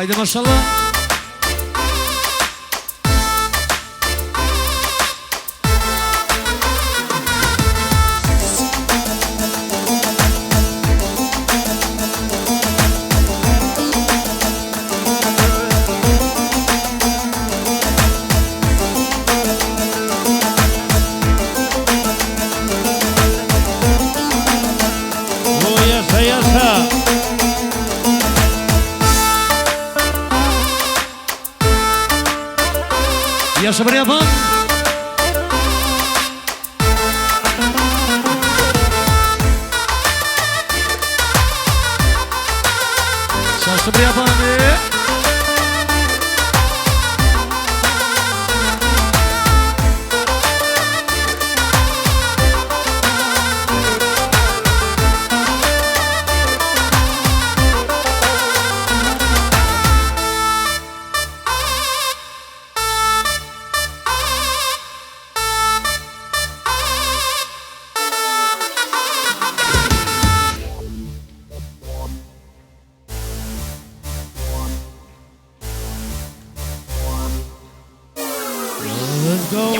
Hajde mashallah. Jasha për Japan. Jasha për Japan. Let's go.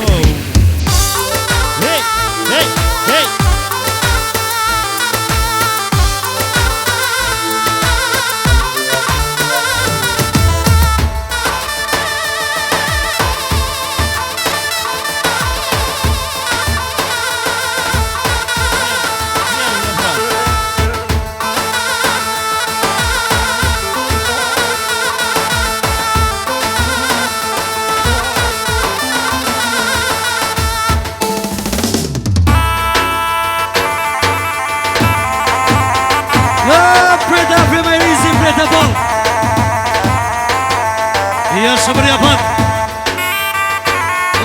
Hey, hey, hey. Jasha për Japan.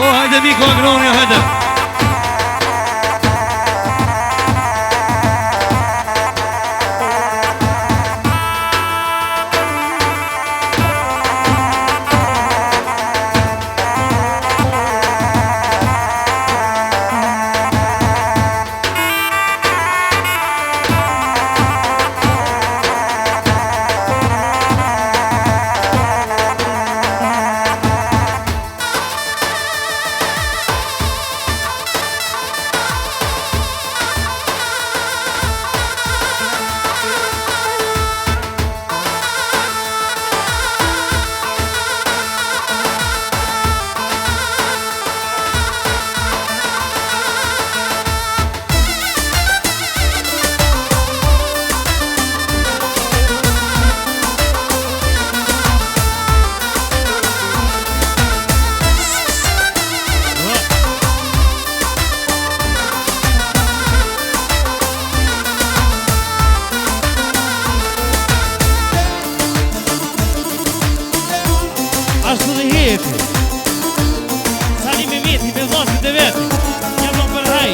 O, hajde Miko Agroni, hajde. Ashtu dhe jeti Sani me veti, me vazhët e veti Jam në përhaj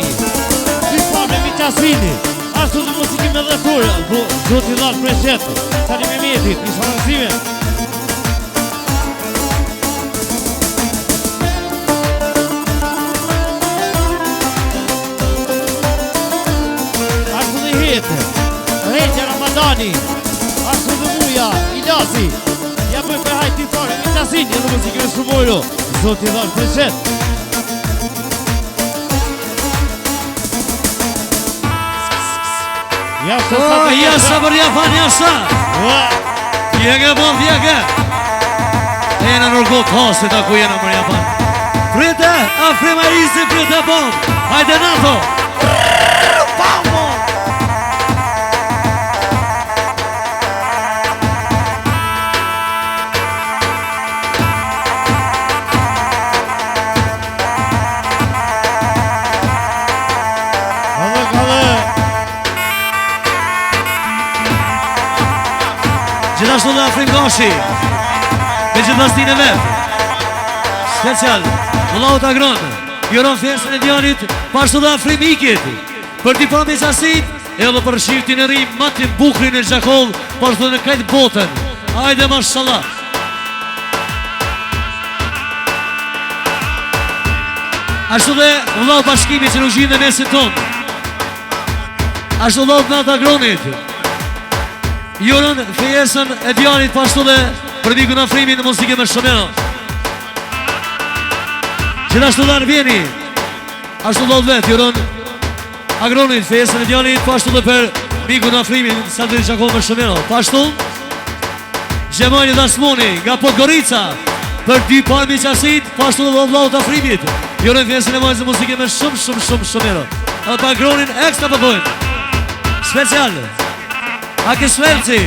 Ty pa me mi qasini Ashtu dhe musiki me dhe furë Do t'i dhash për shetë Sani me veti, i shfarëzime Ashtu dhe jeti Rejtja Ramadani Ashtu dhe muja, Ilasi Ja bëj për hajt t'i fare, mi qasin, edhe muzikën e shumojro Zot i dhash për qet Jasha për Japan, jasha Fjege bon, fjege Jena nërgot hasit aku jena për Japan Frite, Afrima Izi, frite bon Hajde NATO Pamo Gjithashtu dhe Afrim Gashi Me gjithastin e vetë Special Vëllahu Tagronë Juron fjesën e djanit Pashtu dhe Afrim Ikit Për t'i pa me qasit Edhe për shiftin e rim Matin Bukrin e Gjakov Pashtu dhe në krejt botën Hajde mashallah Ashtu dhe Vëllahu Bashkimi që nuk gjinë dhe mesin ton Ashtu dhe Vëllahu Tagronit Juron fjesën e djanit Pashtu dhe për mikun afrimin në muzike me Shomero. Gjithashtu dhe Arbjeni, ashtu do të vetë, juron Agronit, fesën e djalit, pashtu dhe për mikun afrimin, sa të dhe qakon me Shomero. Pashtu, Gjemajni Dasmoni, nga Podgorica, për dy parmi qasit, pashtu dhe vlau të afrimit. Juron fesën e vajzë muzike me shumë Shomero. Edhe për Agronin ekstra përbojnë. Special, Ake Svelci,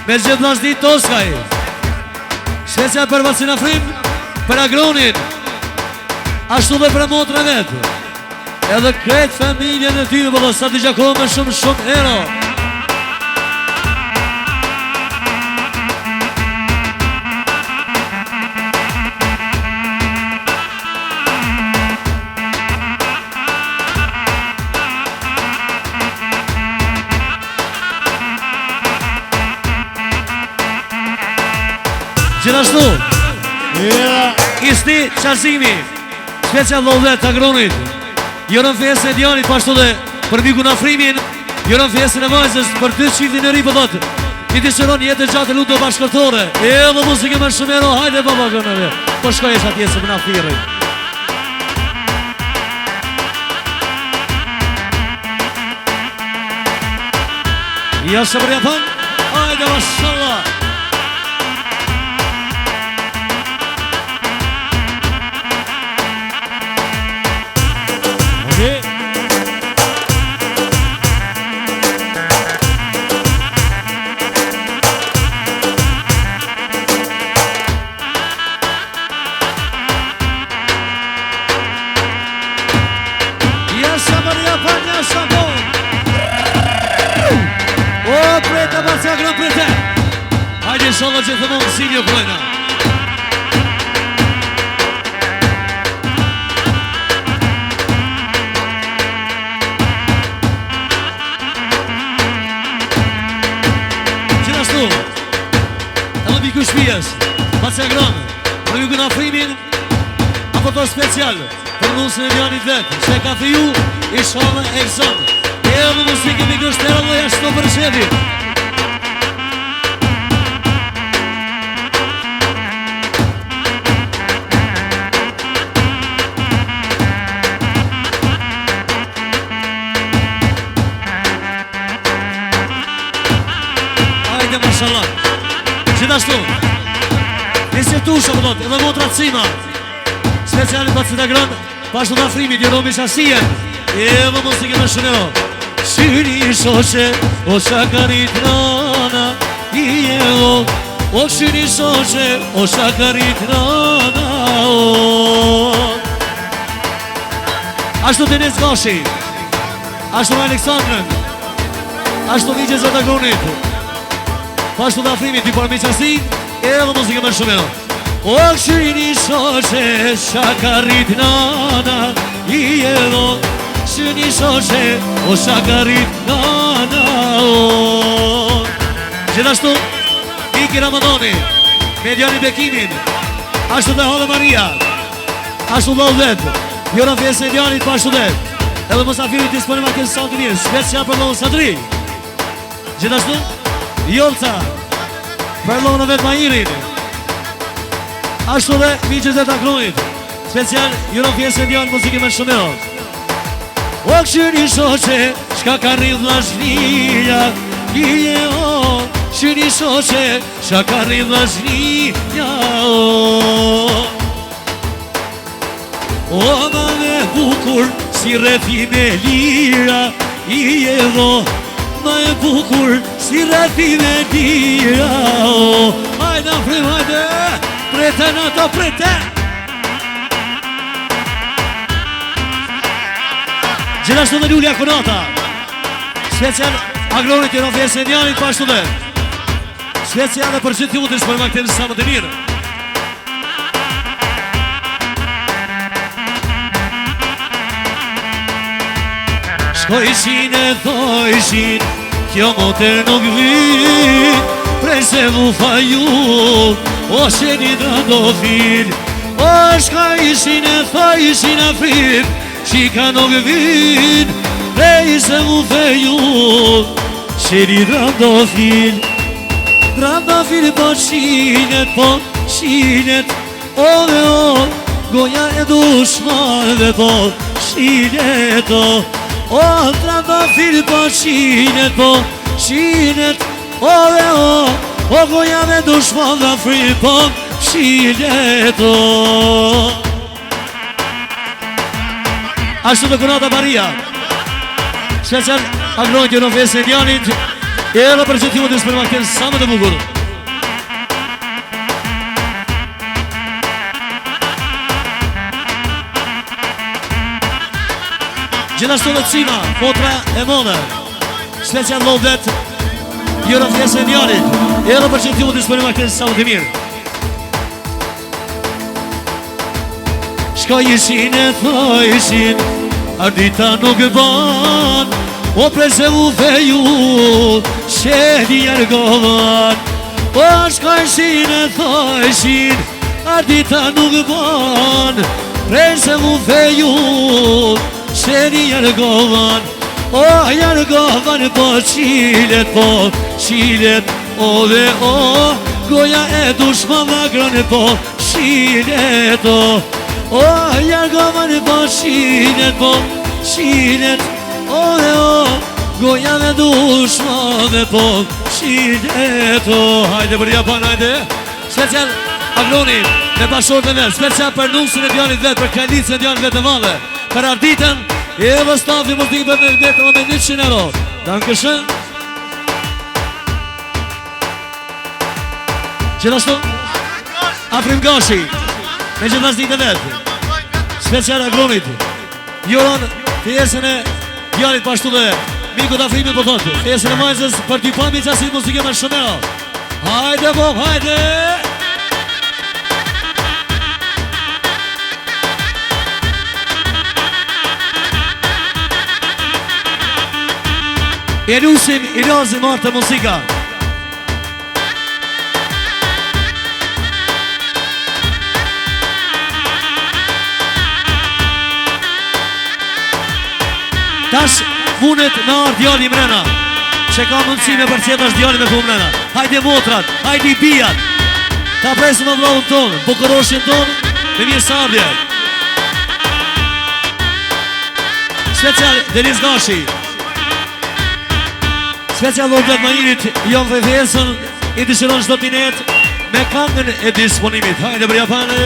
me gjithë vlasni Toskaj. Special për Vacin Afrim, për Agronin, ashtu dhe për motrën e vetë. Edhe kretë familjen e ty, bëllë, sa të gjakohë me shumë ero. Gjithashtu, Isti Qazimi, special lodhet Agronit, Joron fesën e djanit, pashtu dhe për mikun afrimin, Joron fesën e vajzës për 2 qiftin e ri pëdhët. I disëron jetë e gjatë ludo bashkërtore. E dhe muzike me Shomero, hajde baba gënëve. Po shkoj e atje se më na firri. Ja se për Japan, hajde mashallah. Hajde inshallah që të mund Silio Krojna. Gjithashtu, edhe biku shpijes, Bacia Gronë, për mikun afrimin, apo to special, për nusën e djanit vetë, që ka thëju, inshallah e kësën. E edhe musike biku shtera dhe jashtë për shedit. Gjithashtu, nëse tusha përdojt, edhe motra cima, specialit Bacin Agron, pashtu të afrimit, Jeromi Shasien, edhe muzike me Shomero. Shini shoqe, o shakarit nana, i evo, o shini shoqe, o shakarit nana, o. Ashtu Denis Gashi, ashtu Aleksandrën, ashtu Vigje Zot Agronit, pashtu të afrimit, i parmi qasi, edhe muzike me Shomero. O shini shoqe, shakarit nana, i evo, shini shoqe, o shakarit nana, o. Gjithashtu, Iki Ramadoni, me Djani Bekimin, ashtu dhe Hole Maria, ashtu dhe Odhet, Joron fesën e Djanit, pashtu dhe, edhe Musafirit disponim atë kësë saltë mirë, special për Lodhë Sadri. Gjithashtu, Jolca, për Lodhë në vetë Majirin, ashtu dhe Vigje Zot Agronit, special Joron fesën e Djanit, muzike me Shomero. O shini shoqe, shka ka rridh vllaznia, i o. Shini shoqe, shka ka rridh vllaznia, o. O ma me bukur, si rrethi me lira, i edho. Ma e bukur, si rrethi me lira, o. Hajde afrim, hajde, prete në to prete. Gjithashtu dhe Lulja Konata, special Agronit Joron fesën e Djanit, pashtu dhe special dhe për gjithë jutës për maktenë sa më të mirë. Shkojshin e thojshin, kjo motër nuk vin, prej se mu faju, o sheni drandofil. O shkojshin e thojshin afrim, qika nuk vin, prej se mu feju, sheni drandofil. Trandafil po shinet, po shinet, o dhe o, goja e dushmanve po shinet o. O trandafil po shinet, o dhe o, goja e dushmanve fri po shinet o. Ashtu të Konata Maria, special agrojnë në fesë e djanit, e edhe për qëtimu të supermarket sa më të bukur. Gjithashtu dhe Cima, motra e mone, special lodet, e edhe fesë e djanit, e edhe për qëtimu të supermarket sa më të mirë. Shka ishin e thajshin, ardita nuk ban, o prese u feju, shedi jargovan. O shka ishin e thajshin, ardita nuk ban, prese u feju, shedi jargovan. O jargovan po qilet, o dhe o, goja e dushmava grane po qilet o. O jargovan po qilet, o dhe o, goja me dushmave po qilet o. Hajde për Japan, hajde. Special Agroni, me bashkërët e vetë, special për nusën e djanit vetë, për kajlicën e djanit vetë e madhe, për arditën, e dhe stafi muzikë për me vetë me 100 euro. Dankëshën. Gjithashtu, Afrim Gashi, me gjithas ditë e vetë, special Agronit, Joron, pjesën e djanit pashtu dhe miku të Afrimit po thotë, pjesën e majzës për t'i pami qasit muzike me shumeo. Hajde bom, hajde! E lusim i razim martë të muzika. Tash punet në ardë djali mrena, që ka mundësi me përqet është djali me po mrena. Hajde motrat, hajde i bijat, ta presim në vlohën tonë, bukuroshin tonë, me mirë sardje. Special Denis Gashi, special Lordet Mahirit, Jon Fejfesën, i dëshiron shdo tinet, me kangën e disponimit. Hajde për Japane!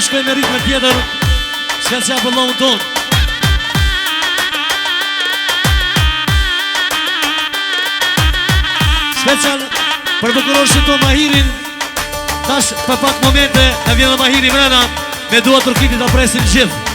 Shkoj me ritme tjetër, special për lovën tonë. Special për bukuroshin tonë Mahirin. Tash për pak momente e vjenë Mahiri mrena, me dua tërkitit të presin gjithë.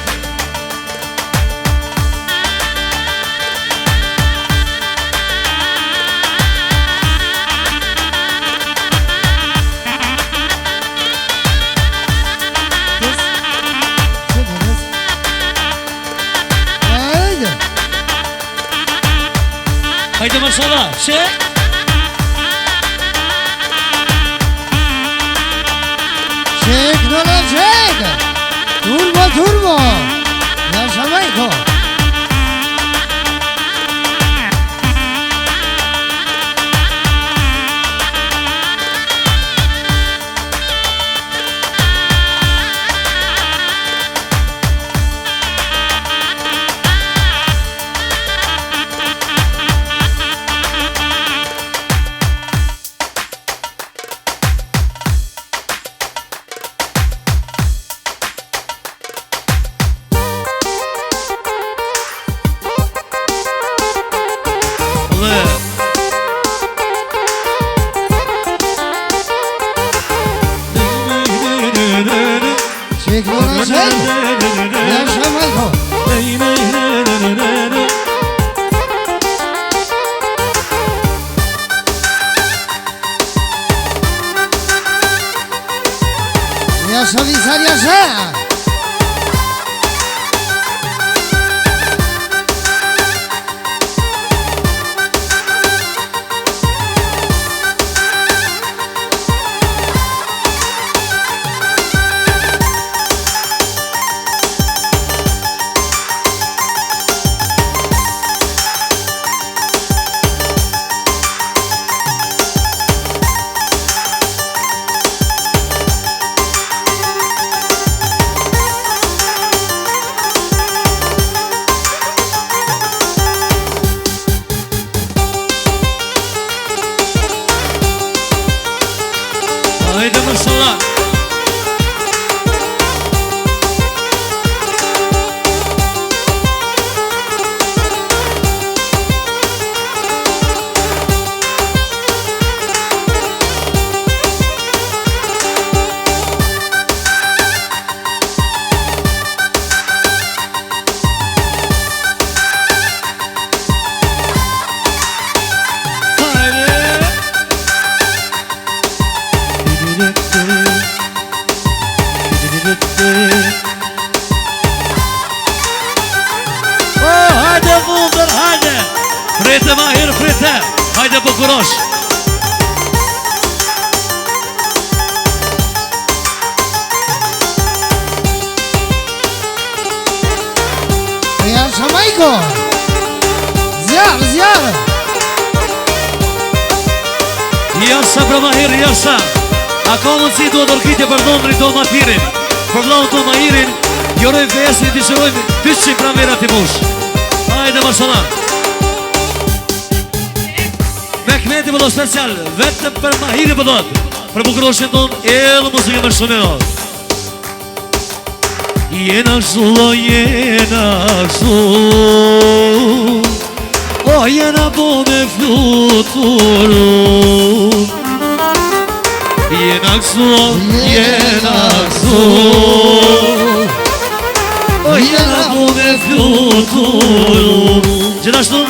Hajde mashallah, që? Çek dola çek! Turbo! Yaşamayko! Teknologjik Jasha Majko Jasha Vizar Jasha Hajde më shëlla Hajde vundër, hajde Frete ma herë, frete Hajde bukurosh Jasha Majko Zjarë Jasha pra ma herë, jasha A ka mundësi do dërkitje për Londri do Matirin Për vlau do Mahirin Jorojmë fesin, të shërojmë 200 pramerat i mush Hajde më shëlla Me kmeti më do special Vetëm për Mahiri për dot Për bukuroshin ton edhe muzikë më shumë e do Jena kështu, o jena kështu O jena po me fluturu Jena kështu, jena kështu O jena po me fluturu Gjithashtu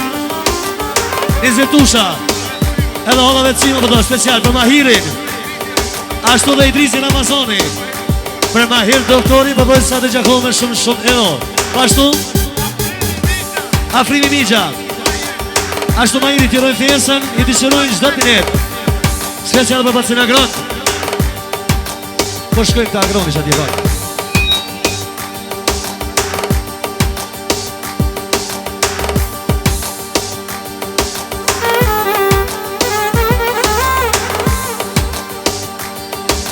Nizetusha Edhe hollave të cimë përdo special për Mahirin Ashtu dhe Idrisin Amazoni Për Mahir doktori për bëjtë sa të gjakome shumë edo Ashtu Afrimi Migja Ashtu Mahiri tjërojnë fesën I të shërojnë gjdo të net Special për Bacin Agron Po shkojnë të Agroni që ati e bak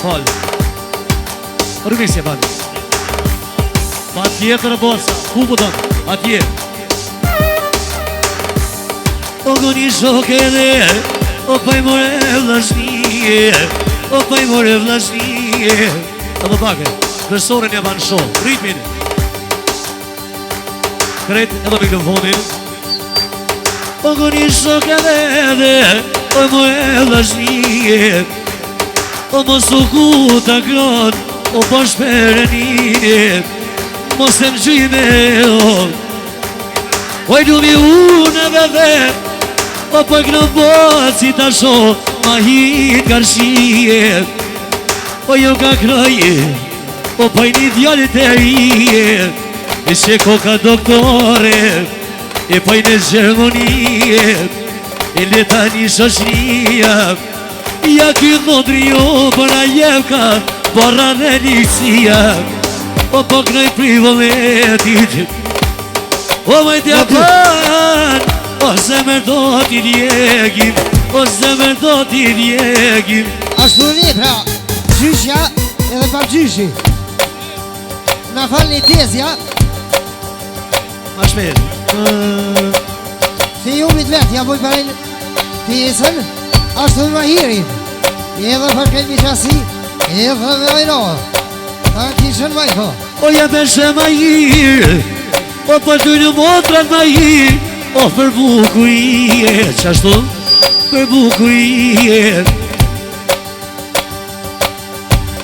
Fal Rëmisje ban Pa tjetër e bosa Ku po tonë Atje O goni shok edhe O pa I more vlashnije O pa I more vlashnije A më pake Kërsorin e ban shok Ritmin Kret edhe mikrofonin O goni shok edhe O more vlashnije O mos u ku të kron O po shperenit Mos e më gjime O I lumi unë dhe O po I kënë botë si të sho Ma hitë karshijet O jo ka kraje O po I një djallit e rijet E që koka doktore E po I në Gjermonijet E leta një shoshnia Ja ky dhondri jo bëra jevka Borra dhe njësia O po knoj privoletit O majtja pan O zemër do t'i djegim O zemër do t'i djegim Ashtu një pra Gjyshja edhe pa gjyshi Na fal një tezja Ma shpejt Fijumit vet ja boj parejnë pjesën Ashtu në Mahirin Edhe për këtë një qasi Edhe dhe ojro Ta kishën Majko O ja peshe Mahir O për ty në motrat Mahir O për bukurije Qashtu Për bukurije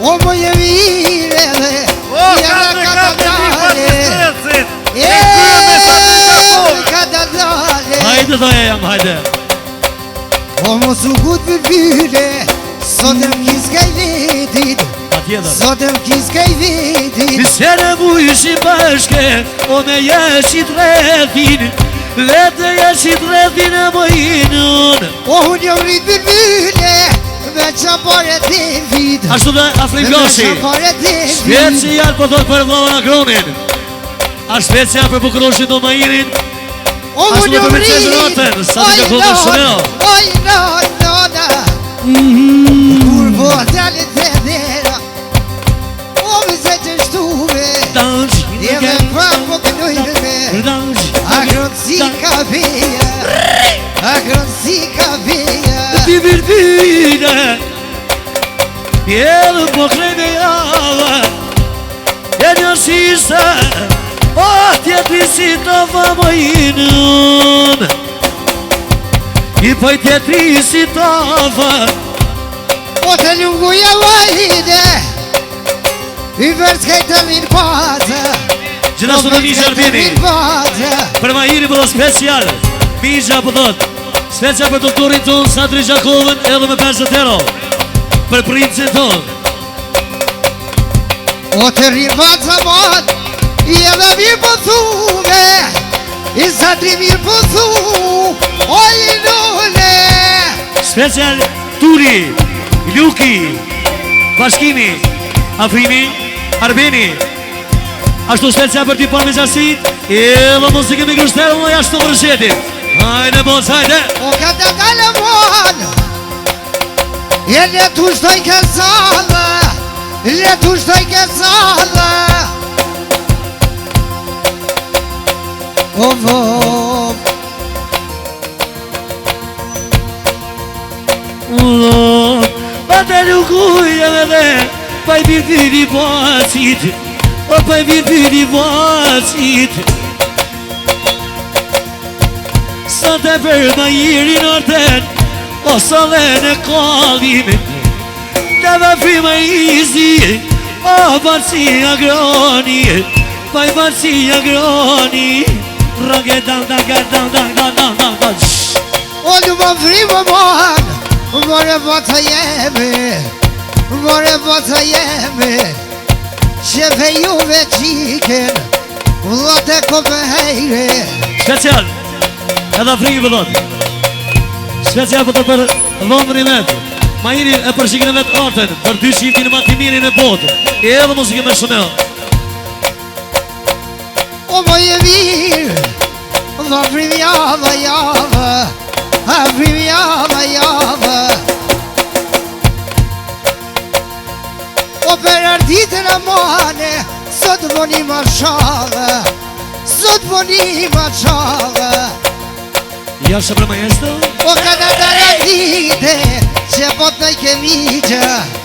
O më je vire dhe ka të dale ka të dale Hajde dhe jam, hajde O më sukut birbile Sot e më kis ka i vetit Pa tjetër Sot e më kis ka i vetit Misere mu ishi bashke O me jeshit rrethin Vete jeshit rrethin e mojinun O unë jam rrit birbile Me qapare të vit Ashtu dhe Afrim Goshi Me qapare të vit Special po thot për vllohen Agronin A special për bukuroshin do majirin O Ashtu unë dhe jam për Mecesh Rotën Sa të ka thonë Shunel Oj nona Kur po dalit dhe dhera O me se që shtuve Danj Je me pra po kënojme Danj Agron si kaveja Agron si kaveja Ti virbire Jedë po krejnë java E një shiste O tjetri si të famojinën I poj tjetri si të fa O të lunguja vajde I vërskaj të minë patë Gjithashtu në Misha Arbini Për majiri për dhe special Misha për dhët Special për doktorin ton Satri Gjakovën edhe me 50 euro Për princin ton O të rrinë vatë zamat I edhe mirë po thuve I satri mirë po thu O i nune Special Turi Luki Bashkimi Afrimi Arbeni Ashtu special për ty pa me gjasit edhe muzikë me grushterë Më jashtu të rëshetit Hajde boc, hajde O ka të dalë mon E le tu shtoj ke zalë Le tu shtoj ke zalë O vëm Pa të lukujë dhe Pa i birtiri bacit O pa i birtiri bacit Sa të për majiri nërten O sa dhe në kallim Të me frima izi O barci agroni Pa i barci agroni Rage dang dang dang dang dang dang dang dang O du më frimë mon More bota jemi More bota jemi Qefe juve qiken Vlote ko për hejre Special Edhe frikë për dhët Special për të për Londrin vetë Majiri e për shikën e vetë artën Për 200 në matimirin e botë E edhe muzikë me Shunel O më je mirë Dhe prim java java A prim java java O për arditën e mane Sot voni ma shave Sot voni ma shave Ja shë për majestër O ka në të ardite Që pot në kemi gjë